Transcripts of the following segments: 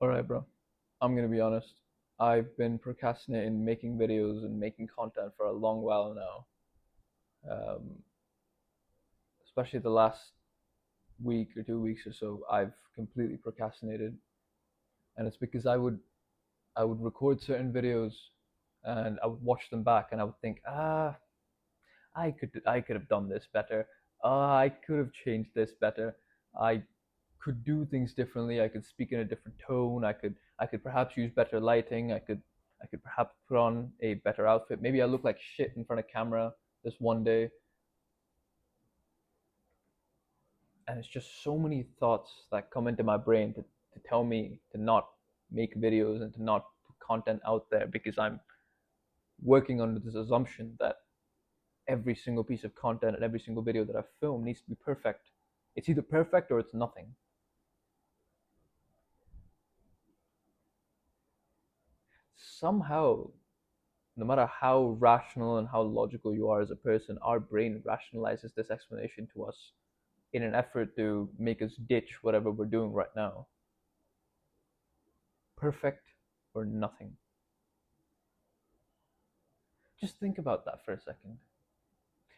Alright, bro. I'm gonna be honest. I've been procrastinating making videos and making content for a long while now. Um, Especially the last week or 2 weeks or so, I've completely procrastinated, and it's because I would record certain videos, and I would watch them back, and I would think, I could have done this better. I could have changed this better. I could do things differently. I could speak in a different tone. I could perhaps use better lighting. I could perhaps put on a better outfit. Maybe I look like shit in front of camera this one day. And it's just so many thoughts that come into my brain to tell me to not make videos and to not put content out there because I'm working under this assumption that every single piece of content and every single video that I film needs to be perfect. It's either perfect or it's nothing. Somehow, no matter how rational and how logical you are as a person, our brain rationalizes this explanation to us in an effort to make us ditch whatever we're doing right now. Perfect or nothing. Just think about that for a second.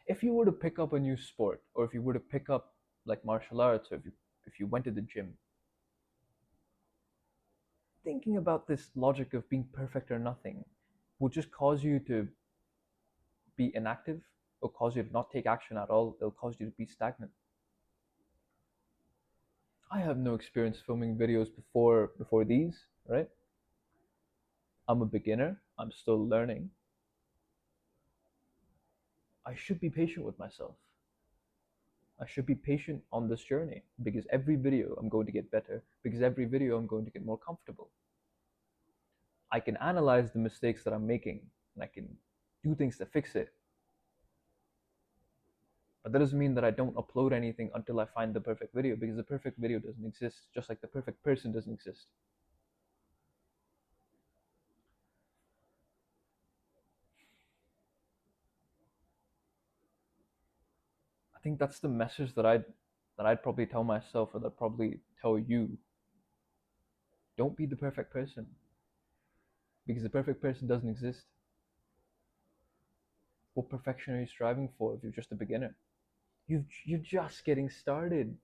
If you were to pick up a new sport, or if you were to pick up like martial arts, or if you went to the gym, thinking about this logic of being perfect or nothing will just cause you to be inactive. It'll cause you to not take action at all. It'll cause you to be stagnant. I have no experience filming videos before these, right? I'm a beginner. I'm still learning. I should be patient with myself. I should be patient on this journey because every video I'm going to get better, because every video I'm going to get more comfortable. I can analyze the mistakes that I'm making and I can do things to fix it. But that doesn't mean that I don't upload anything until I find the perfect video because the perfect video doesn't exist, just like the perfect person doesn't exist. I think that's the message that I'd probably tell myself, or that I'd probably tell you. Don't be the perfect person because the perfect person doesn't exist. What perfection are you striving for if you're just a beginner? You're just getting started.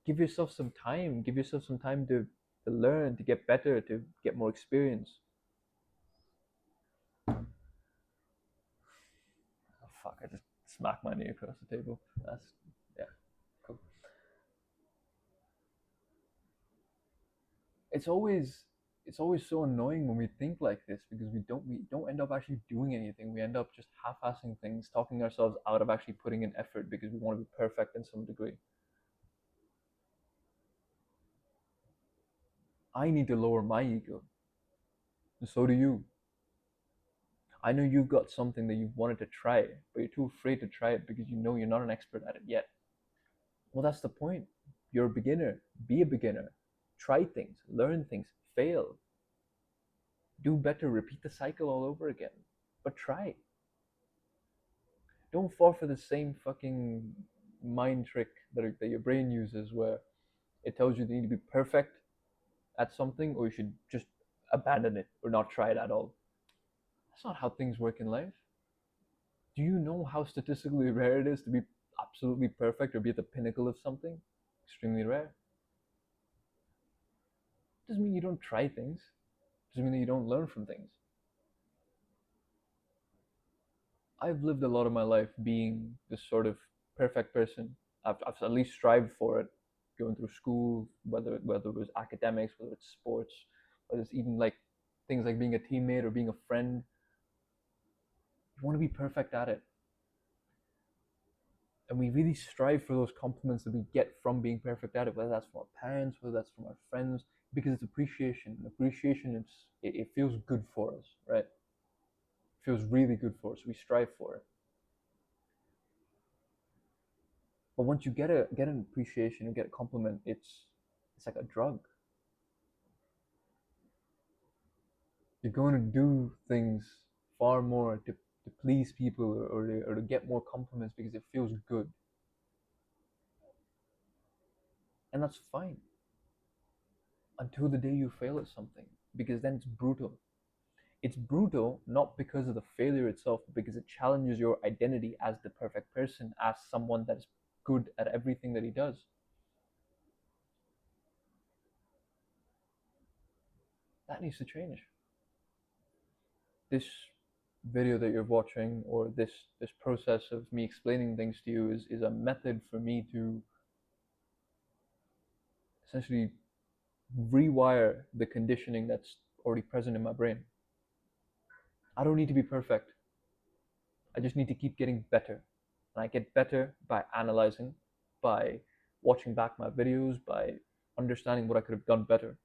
Give yourself some time. Give yourself some time to learn, to get better, to get more experience. Oh fuck! I just smacked my knee across the table. That's yeah, cool. It's always it's always so annoying when we think like this because we don't end up actually doing anything. We end up just half-assing things, talking ourselves out of actually putting in effort because we want to be perfect in some degree. I need to lower my ego, and so do you. I know you've got something that you've wanted to try, but you're too afraid to try it because you know you're not an expert at it yet. Well, that's the point. You're a beginner. Be a beginner. Try things, learn things, fail, do better, repeat the cycle all over again. But try. Don't fall for the same fucking mind trick that your brain uses where it tells you that you need to be perfect at something or you should just abandon it or not try it at all. That's not how things work in life. Do you know how statistically rare it is to be absolutely perfect or be at the pinnacle of something? Extremely rare. Doesn't mean you don't try things. Doesn't mean that you don't learn from things. I've lived a lot of my life being this sort of perfect person. I've at least strived for it, going through school, whether it was academics, whether it's sports, whether it's even like things like being a teammate or being a friend. You want to be perfect at it. And we really strive for those compliments that we get from being perfect at it, whether that's from our parents, whether that's from our friends, because it's appreciation. Appreciation, it feels good for us, right? It feels really good for us. We strive for it. But once you get an appreciation, you get a compliment, it's like a drug. You're going to do things far more to please people or to get more compliments because it feels good. And that's fine. until the day you fail at something, because then it's brutal. It's brutal not because of the failure itself, but because it challenges your identity as the perfect person, as someone that is good at everything that he does. That needs to change. This video that you're watching, or this process of me explaining things to you, is a method for me to essentially rewire the conditioning that's already present in my brain. I don't need to be perfect. I just need to keep getting better. And I get better by analyzing, by watching back my videos, by understanding what I could have done better.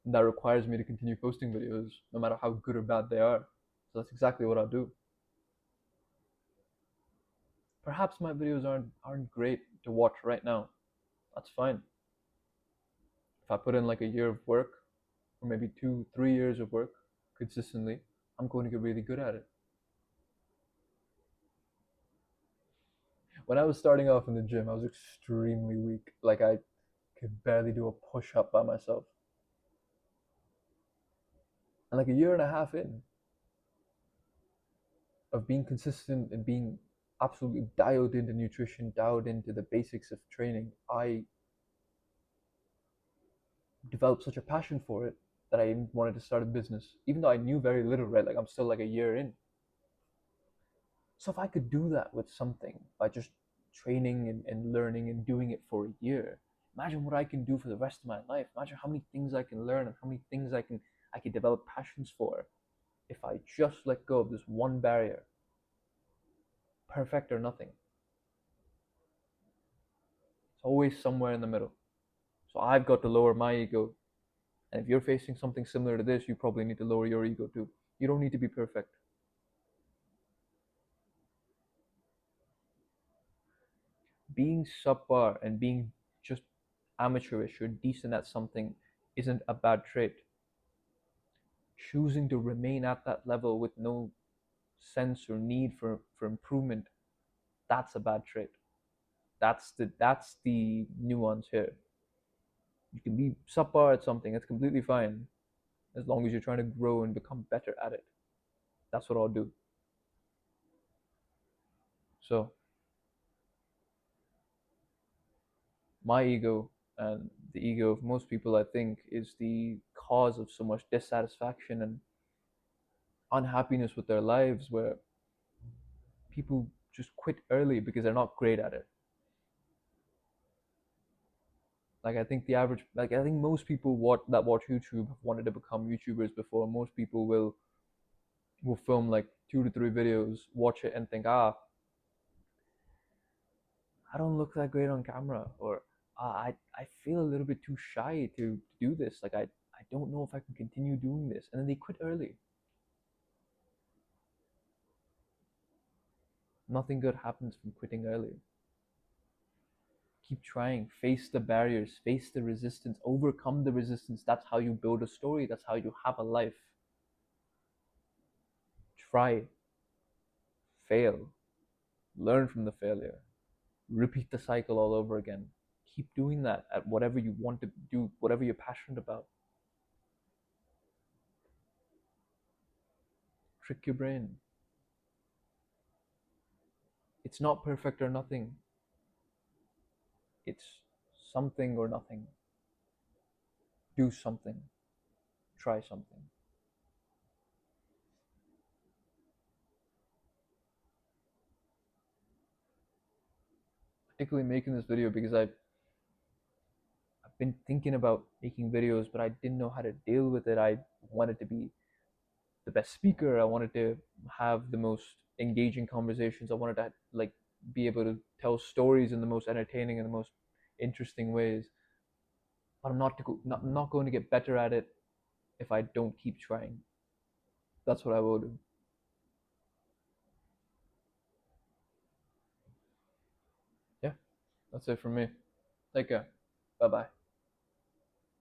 And that requires me to continue posting videos, no matter how good or bad they are. So that's exactly what I'll do. Perhaps my videos aren't great to watch right now. That's fine. If I put in like a year of work, or maybe 2, 3 years of work consistently, I'm going to get really good at it. When I was starting off in the gym, I was extremely weak. Like I could barely do a push up by myself. And like a year and a half in of being consistent and being absolutely dialed into nutrition, dialed into the basics of training, I developed such a passion for it that I even wanted to start a business, even though I knew very little, right? Like I'm still like a year in. So if I could do that with something by just training and learning and doing it for a year, imagine what I can do for the rest of my life. Imagine how many things I can learn and how many things I can develop passions for if I just let go of this one barrier. Perfect or nothing. It's always somewhere in the middle. So I've got to lower my ego. And if you're facing something similar to this, you probably need to lower your ego too. You don't need to be perfect. Being subpar and being just amateurish or decent at something isn't a bad trait. Choosing to remain at that level with no sense or need for improvement, that's a bad trait. That's the nuance here. You can be subpar at something, it's completely fine, as long as you're trying to grow and become better at it. That's what I'll do. So my ego and the ego of most people, I think, is the cause of so much dissatisfaction and unhappiness with their lives, where people just quit early because they're not great at it. Like I think most people that watch YouTube have wanted to become YouTubers before. Most people will film like 2 to 3 videos, watch it, and think, I don't look that great on camera, or I feel a little bit too shy to do this. Like I don't know if I can continue doing this, and then they quit early. Nothing good happens from quitting early. Keep trying, face the barriers, face the resistance, overcome the resistance. That's how you build a story, that's how you have a life. Try, fail, learn from the failure, repeat the cycle all over again. Keep doing that at whatever you want to do, whatever you're passionate about. Trick your brain. It's not perfect or nothing, it's something or nothing. Do something, try something. Particularly making this video because I've been thinking about making videos, but I didn't know how to deal with it. I wanted to be the best speaker. I wanted to have the most engaging conversations. I wanted to like be able to tell stories in the most entertaining and the most interesting ways. But I'm not going to get better at it if I don't keep trying. That's what I will do. Yeah, that's it from me. Take care. Bye bye.